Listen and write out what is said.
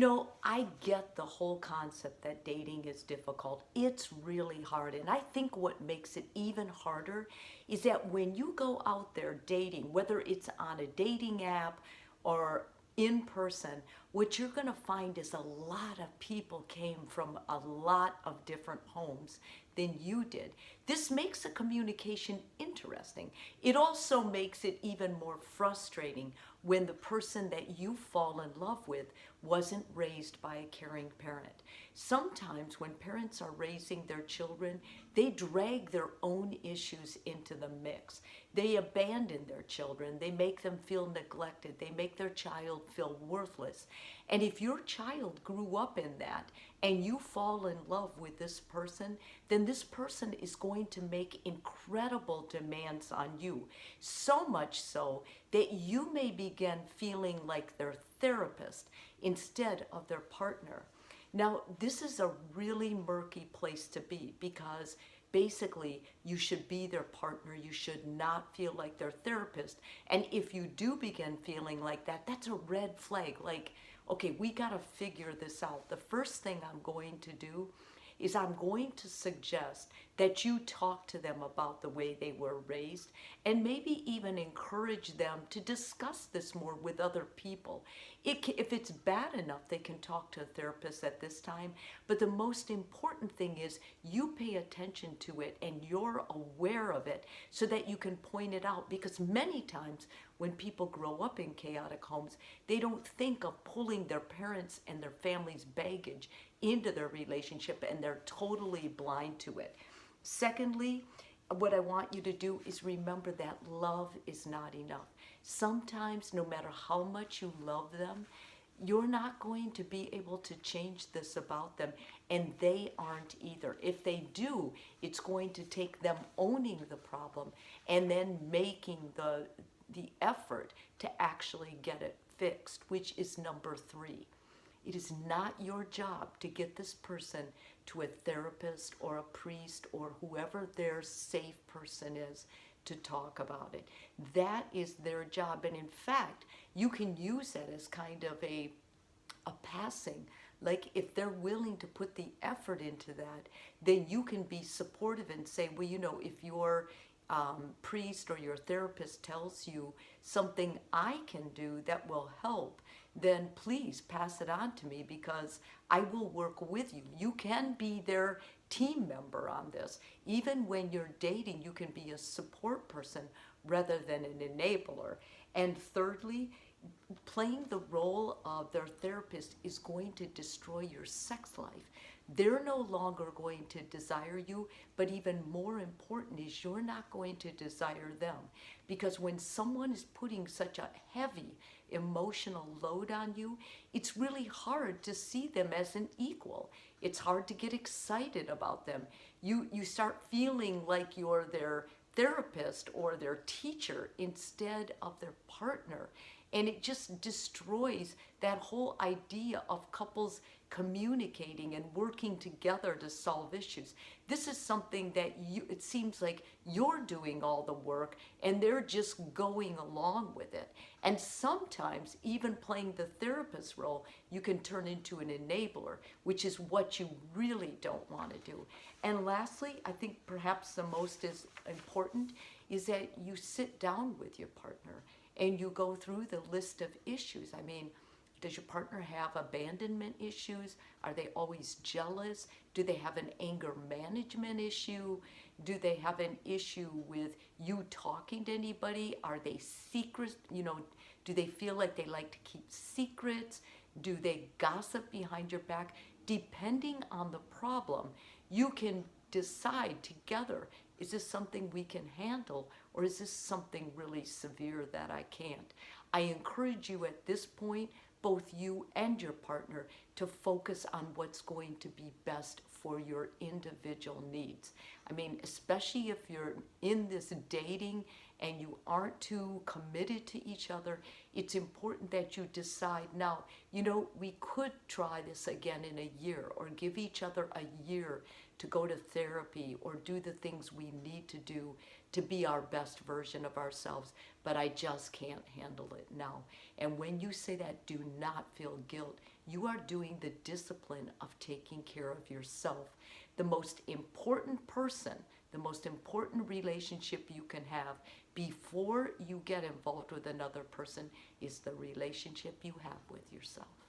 I get the whole concept that dating is difficult. It's really hard. And I think what makes it even harder is that when you go out there dating, whether it's on a dating app or in person, what you're going to find is a lot of people came from a lot of different homes than you did. This makes the communication interesting. It also makes it even more frustrating when the person that you fall in love with wasn't raised by a caring parent. Sometimes when parents are raising their children, they drag their own issues into the mix. They abandon their children. They make them feel neglected. They make their child feel worthless. And if your child grew up in that and you fall in love with this person, then this person is going to make incredible demands on you. So much so that you may begin feeling like their therapist instead of their partner. Now, this is a really murky place to be because basically you should be their partner. You should not feel like their therapist. And if you do begin feeling like that, that's a red flag. Like, okay, we got to figure this out. The first thing I'm going to do is I'm going to suggest that you talk to them about the way they were raised and maybe even encourage them to discuss this more with other people. If it's bad enough, they can talk to a therapist at this time, but the most important thing is you pay attention to it and you're aware of it so that you can point it out, because many times when people grow up in chaotic homes, they don't think of pulling their parents and their family's baggage into their relationship and they're totally blind to it. Secondly, what I want you to do is remember that love is not enough. Sometimes, no matter how much you love them, you're not going to be able to change this about them, and they aren't either. If they do, it's going to take them owning the problem and then making the effort to actually get it fixed, which is number three. It is not your job to get this person to a therapist or a priest or whoever their safe person is to talk about it. That is their job. And in fact, you can use that as kind of a passing. Like if they're willing to put the effort into that, then you can be supportive and say, well, if your priest or your therapist tells you something I can do that will help, then please pass it on to me because I will work with you. You can be their team member on this. Even when you're dating, you can be a support person rather than an enabler. And thirdly, playing the role of their therapist is going to destroy your sex life. They're no longer going to desire you, but even more important is you're not going to desire them. Because when someone is putting such a heavy emotional load on you, it's really hard to see them as an equal. It's hard to get excited about them. You start feeling like you're their therapist or their teacher instead of their partner. And it just destroys that whole idea of couples communicating and working together to solve issues. This is something that it seems like you're doing all the work and they're just going along with it. And sometimes even playing the therapist role, you can turn into an enabler, which is what you really don't want to do. And lastly, I think perhaps the most is important is that you sit down with your partner and you go through the list of issues. I mean, does your partner have abandonment issues? Are they always jealous? Do they have an anger management issue? Do they have an issue with you talking to anybody? Are they secret? Do they feel like they like to keep secrets? Do they gossip behind your back? Depending on the problem, you can decide together, is this something we can handle, or is this something really severe that I can't? I encourage you at this point, both you and your partner, to focus on what's going to be best for your individual needs. I mean, especially if you're in this dating and you aren't too committed to each other, it's important that you decide now, we could try this again in a year, or give each other a year to go to therapy or do the things we need to do to be our best version of ourselves, but I just can't handle it now. And when you say that, do not feel guilt. You are doing the discipline of taking care of yourself. The most important person, the most important relationship you can have before you get involved with another person is the relationship you have with yourself.